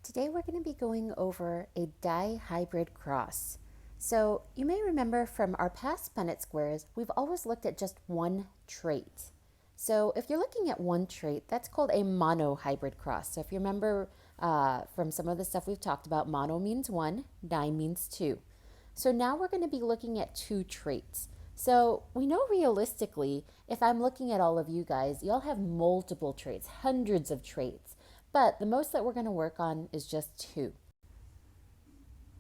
Today we're going to be going over a dihybrid cross. So you may remember from our past Punnett squares, we've always looked at just one trait. So if you're looking at one trait, that's called a monohybrid cross. So if you remember from some of the stuff we've talked about, mono means one, di means two. So now we're going to be looking at two traits. So we know realistically, if I'm looking at all of you guys, y'all have multiple traits, hundreds of traits. But the most that we're going to work on is just two.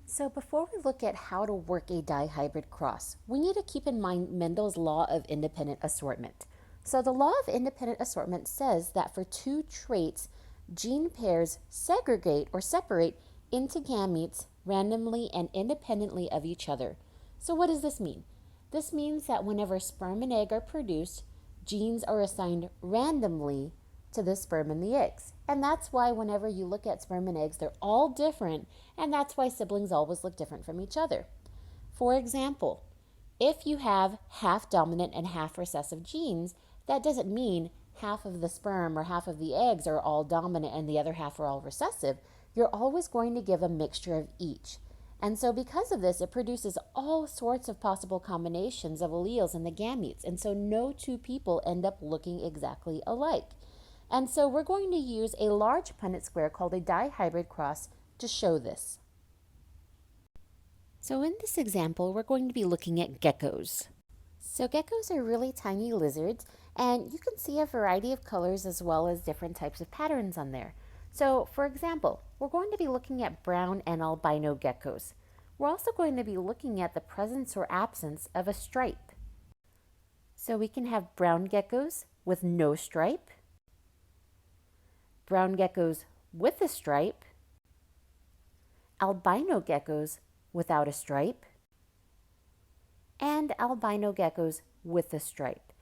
So before we look at how to work a dihybrid cross, we need to keep in mind Mendel's law of independent assortment. So the law of independent assortment says that for two traits, gene pairs segregate or separate into gametes randomly and independently of each other. So what does this mean? This means that whenever sperm and egg are produced, genes are assigned randomly to the sperm and the eggs. And that's why whenever you look at sperm and eggs, they're all different, and that's why siblings always look different from each other. For example, if you have half dominant and half recessive genes, that doesn't mean half of the sperm or half of the eggs are all dominant and the other half are all recessive. You're always going to give a mixture of each. And so because of this, it produces all sorts of possible combinations of alleles in the gametes. And so no two people end up looking exactly alike. And so we're going to use a large Punnett square called a dihybrid cross to show this. So in this example, we're going to be looking at geckos. So geckos are really tiny lizards, and you can see a variety of colors as well as different types of patterns on there. So for example, we're going to be looking at brown and albino geckos. We're also going to be looking at the presence or absence of a stripe. So we can have brown geckos with no stripe, brown geckos with a stripe, albino geckos without a stripe, and albino geckos with a stripe.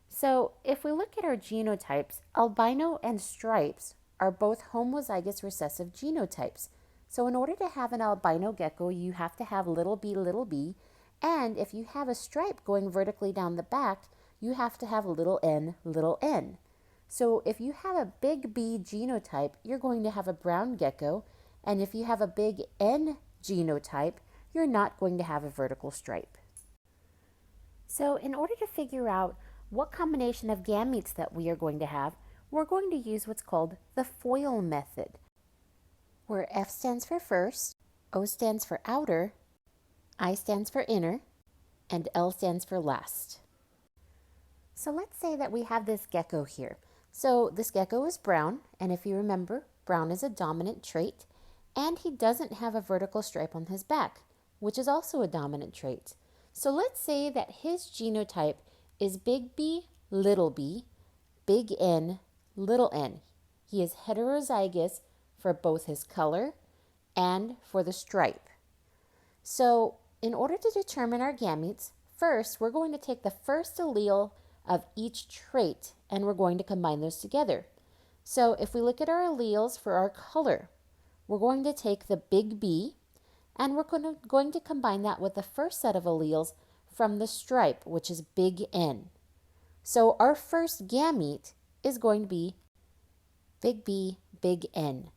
So if we look at our genotypes, albino and stripes are both homozygous recessive genotypes. So in order to have an albino gecko, you have to have little b, and if you have a stripe going vertically down the back, you have to have little n. So if you have a big B genotype, you're going to have a brown gecko, and if you have a big N genotype, you're not going to have a vertical stripe. So in order to figure out what combination of gametes that we are going to have, we're going to use what's called the FOIL method, where F stands for first, O stands for outer, I stands for inner, and L stands for last. So let's say that we have this gecko here. So this gecko is brown, and if you remember, brown is a dominant trait, and he doesn't have a vertical stripe on his back, which is also a dominant trait. So let's say that his genotype is big B, big N, little n. He is heterozygous for both his color and for the stripe. So in order to determine our gametes, first we're going to take the first allele of each trait and we're going to combine those together. So if we look at our alleles for our color, we're going to take the big B and we're going to combine that with the first set of alleles from the stripe, which is big N. So our first gamete is going to be big B, big N.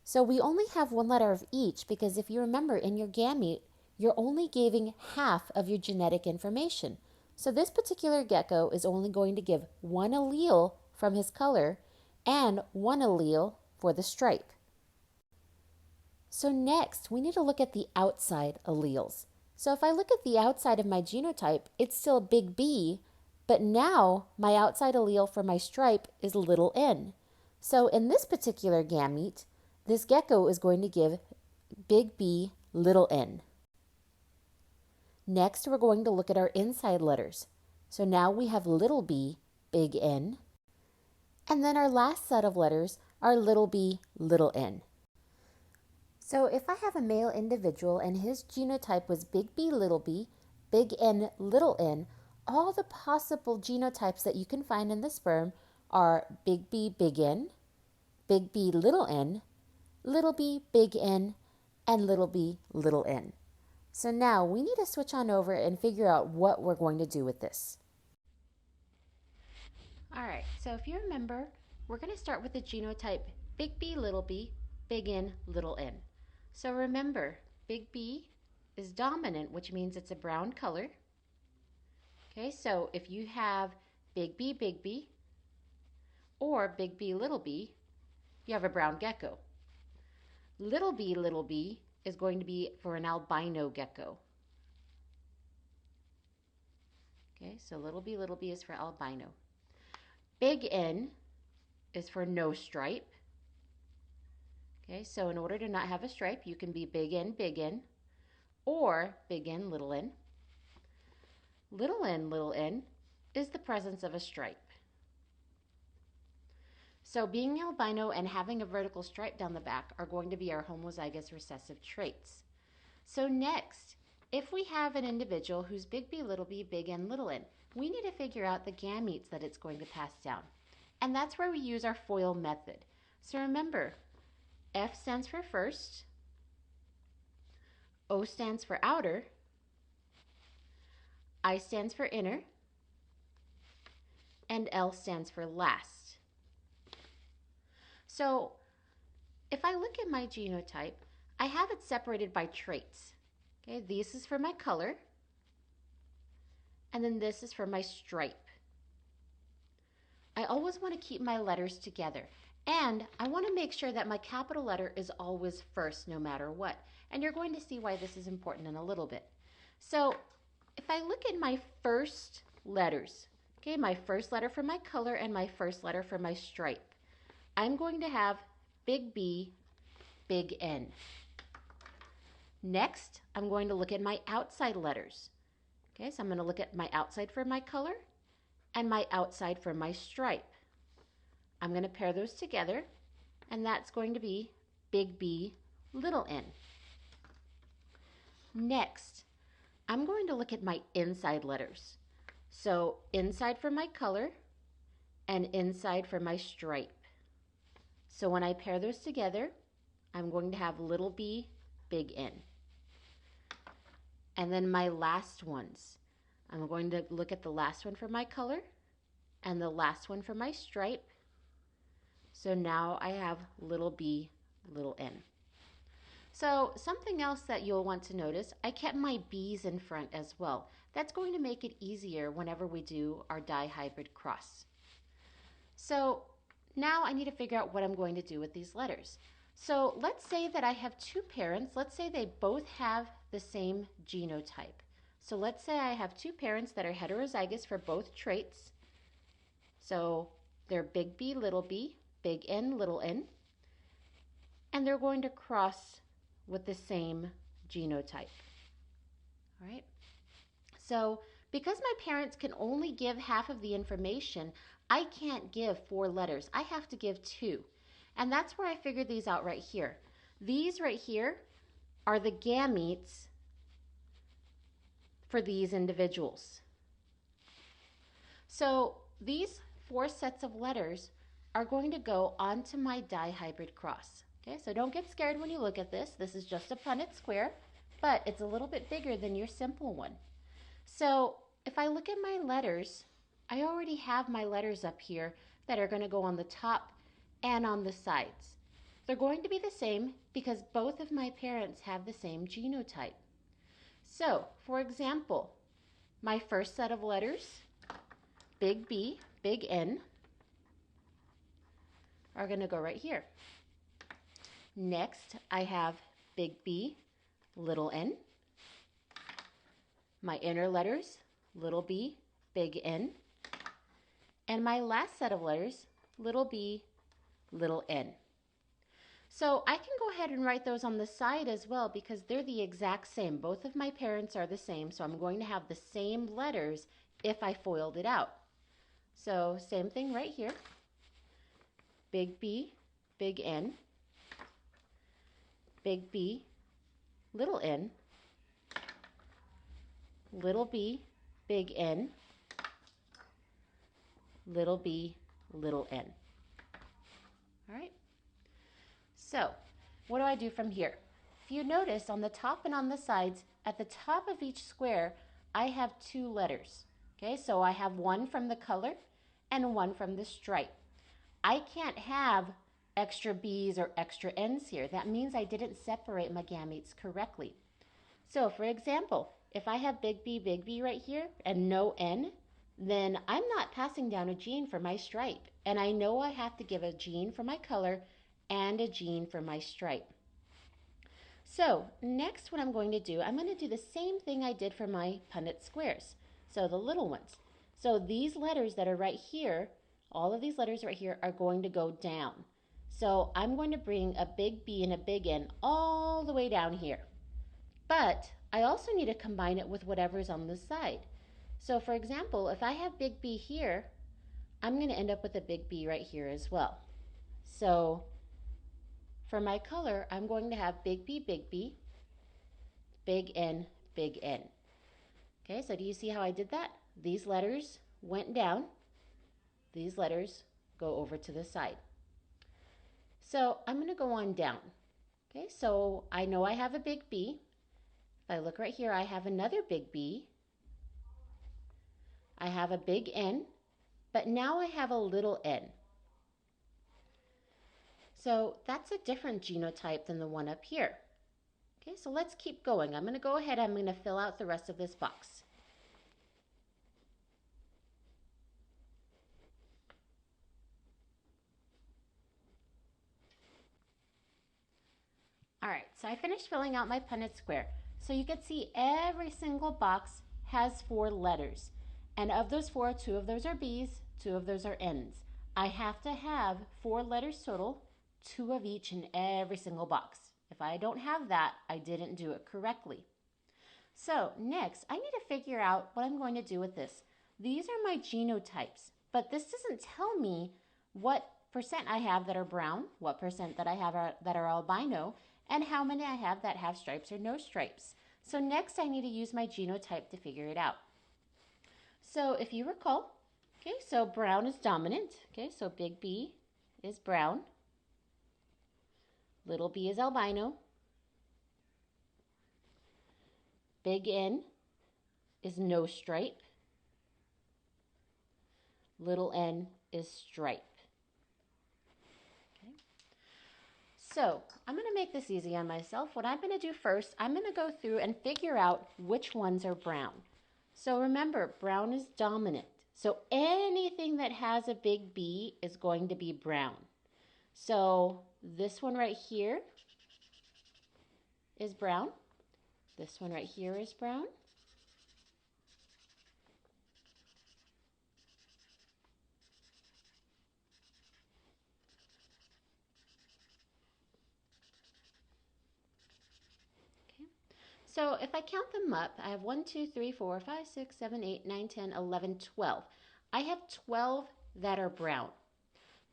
So we only have one letter of each because if you remember in your gamete, you're only giving half of your genetic information. So this particular gecko is only going to give one allele from his color and one allele for the stripe. So next, we need to look at the outside alleles. So if I look at the outside of my genotype, it's still big B, but now my outside allele for my stripe is little n. So in this particular gamete, this gecko is going to give big B, little n. Next, we're going to look at our inside letters. So now we have little b, big N, and then our last set of letters are little b, little n. So if I have a male individual and his genotype was big B, big N, little n, all the possible genotypes that you can find in the sperm are big B, big N, big B, little n, little b, big N, and little b, little n. So now we need to switch on over and figure out what we're going to do with this. All right, so if you remember, we're going to start with the genotype big B, big N, little n. So remember, big B is dominant, which means it's a brown color. Okay, so if you have big B, or big B, you have a brown gecko. Little b is going to be for an albino gecko. Okay, so little b is for albino. Big N is for no stripe. Okay, so in order to not have a stripe, you can be big N, or big N, little n. Little n is the presence of a stripe. So being albino and having a vertical stripe down the back are going to be our homozygous recessive traits. So next, if we have an individual who's big B, big N, little n, we need to figure out the gametes that it's going to pass down. And that's where we use our FOIL method. So remember, F stands for first, O stands for outer, I stands for inner, and L stands for last. So if I look at my genotype, I have it separated by traits. Okay, this is for my color, and then this is for my stripe. I always want to keep my letters together, and I want to make sure that my capital letter is always first no matter what. And you're going to see why this is important in a little bit. So if I look at my first letters, okay, my first letter for my color and my first letter for my stripe, I'm going to have big B, big N. Next, I'm going to look at my outside letters. Okay, so I'm going to look at my outside for my color and my outside for my stripe. I'm going to pair those together, and that's going to be big B, little n. Next, I'm going to look at my inside letters. So inside for my color and inside for my stripe. So when I pair those together, I'm going to have little b, big N. And then my last ones, I'm going to look at the last one for my color and the last one for my stripe. So now I have little b, little n. So something else that you'll want to notice, I kept my B's in front as well. That's going to make it easier whenever we do our dihybrid cross. So now I need to figure out what I'm going to do with these letters. So let's say that I have two parents. Let's say they both have the same genotype. So let's say I have two parents that are heterozygous for both traits. So they're big B, big N, little n. And they're going to cross with the same genotype. All right. So because my parents can only give half of the information, I can't give 4 letters. I have to give 2. And that's where I figured these out right here. These right here are the gametes for these individuals. So these 4 sets of letters are going to go onto my dihybrid cross. Okay, so don't get scared when you look at this. This is just a Punnett square, but it's a little bit bigger than your simple one. So if I look at my letters, I already have my letters up here that are going to go on the top and on the sides. They're going to be the same because both of my parents have the same genotype. So, for example, my first set of letters, big B, big N, are going to go right here. Next, I have big B, little n. My inner letters, little b, big N. And my last set of letters, little b, little n. So I can go ahead and write those on the side as well because they're the exact same. Both of my parents are the same, so I'm going to have the same letters if I FOILed it out. So same thing right here. Big B, big N. Big B, little n, little b, big N, little b, little n. All right. So what do I do from here? If you notice on the top and on the sides, at the top of each square, I have 2 letters. Okay, so I have one from the color and one from the stripe. I can't have extra B's or extra N's here. That means I didn't separate my gametes correctly. So for example, if I have big B right here and no N, then I'm not passing down a gene for my stripe. And I know I have to give a gene for my color and a gene for my stripe. So next what I'm going to do, I'm going to do the same thing I did for my Punnett squares. So the little ones. So these letters that are right here, all of these letters right here are going to go down. So I'm going to bring a big B and a big N all the way down here. But I also need to combine it with whatever's on the side. So for example, if I have big B here, I'm going to end up with a big B right here as well. So for my color, I'm going to have big B, big N, big N. Okay, so do you see how I did that? These letters went down. These letters go over to the side. So I'm going to go on down. Okay, so I know I have a big B. If I look right here, I have another big B. I have a big N, but now I have a little n. So that's a different genotype than the one up here. Okay, so let's keep going. I'm going to go ahead, I'm going to fill out the rest of this box. All right, so I finished filling out my Punnett square. So you can see every single box has 4 letters. And of those 4, 2 of those are B's, 2 of those are N's. I have to have 4 letters total, 2 of each in every single box. If I don't have that, I didn't do it correctly. So next, I need to figure out what I'm going to do with this. These are my genotypes, but this doesn't tell me what percent I have that are brown, what percent that I have that are albino, and how many I have that have stripes or no stripes. So next I need to use my genotype to figure it out. So if you recall, okay, so brown is dominant. Okay, so big B is brown. Little b is albino. Big N is no stripe. Little n is stripe. Okay. So I'm going to make this easy on myself. What I'm going to do first, I'm going to go through and figure out which ones are brown. So remember, brown is dominant. So anything that has a big B is going to be brown. So this one right here is brown. This one right here is brown. Okay. So if I count them up, I have 1, 2, 3, 4, 5, 6, 7, 8, 9, 10, 11, 12. I have 12 that are brown.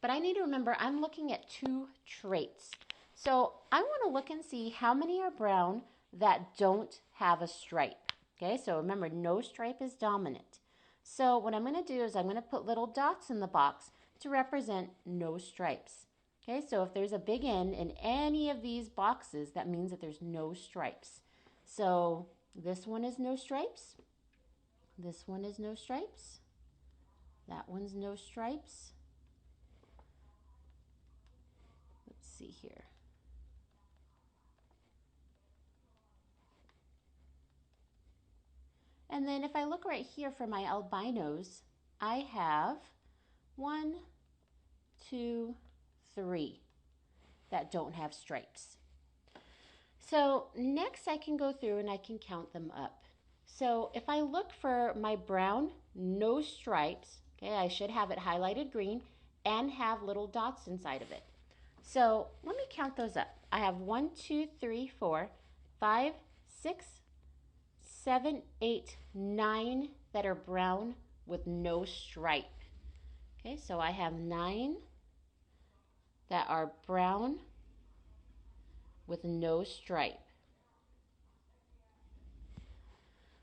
But I need to remember I'm looking at 2 traits. So I want to look and see how many are brown that don't have a stripe. Okay, so remember, no stripe is dominant. So what I'm going to do is I'm going to put little dots in the box to represent no stripes. Okay, so if there's a big N in any of these boxes, that means that there's no stripes. So this one is no stripes. This one is no stripes. That one's no stripes. Let's see here. And then if I look right here for my albinos, I have 1, 2, 3 that don't have stripes. So next I can go through and I can count them up. So if I look for my brown, no stripes, okay, I should have it highlighted green and have little dots inside of it. So let me count those up. I have 1, 2, 3, 4, 5, 6, 7, 8, 9 that are brown with no stripe. Okay, so I have 9 that are brown with no stripe.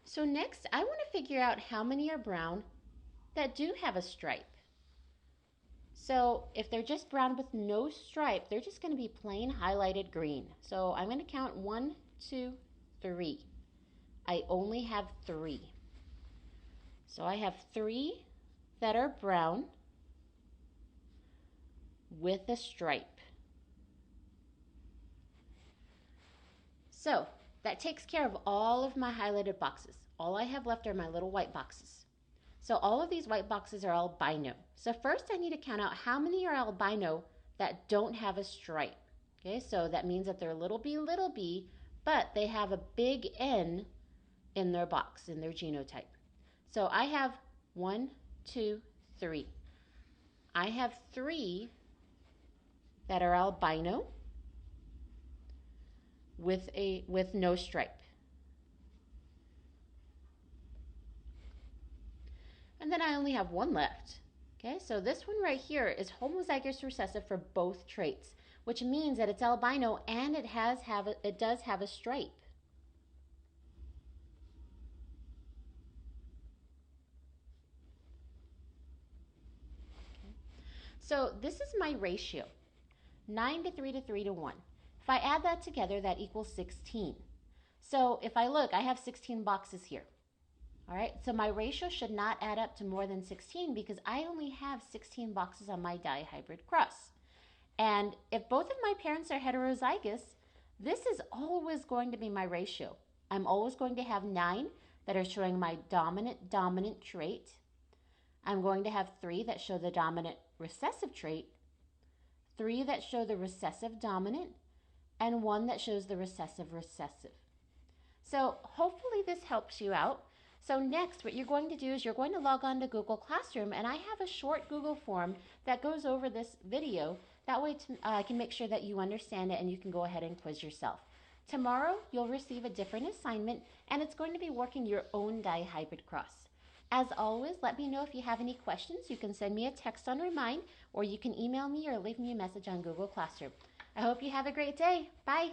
So next, I want to figure out how many are brown that do have a stripe. So if they're just brown with no stripe, they're just going to be plain highlighted green. So I'm going to count 1, 2, 3. I only have 3. So I have 3 that are brown with a stripe. So that takes care of all of my highlighted boxes. All I have left are my little white boxes. So all of these white boxes are albino. So first I need to count out how many are albino that don't have a stripe. Okay, so that means that they're little b, but they have a big N in their box, in their genotype. So I have 1, 2, 3. I have 3 that are albino with no stripe. And then I only have 1 left. Okay, so this one right here is homozygous recessive for both traits, which means that it's albino and it does have a stripe. So this is my ratio, 9 to 3 to 3 to 1. If I add that together, that equals 16. So if I look, I have 16 boxes here. All right, so my ratio should not add up to more than 16 because I only have 16 boxes on my dihybrid cross. And if both of my parents are heterozygous, this is always going to be my ratio. I'm always going to have 9 that are showing my dominant trait. I'm going to have 3 that show the dominant recessive trait, 3 that show the recessive dominant, and 1 that shows the recessive recessive. So hopefully this helps you out. So next, what you're going to do is you're going to log on to Google Classroom, and I have a short Google form that goes over this video. That way I can make sure that you understand it and you can go ahead and quiz yourself. Tomorrow, you'll receive a different assignment, and it's going to be working your own dihybrid cross. As always, let me know if you have any questions. You can send me a text on Remind, or you can email me or leave me a message on Google Classroom. I hope you have a great day. Bye.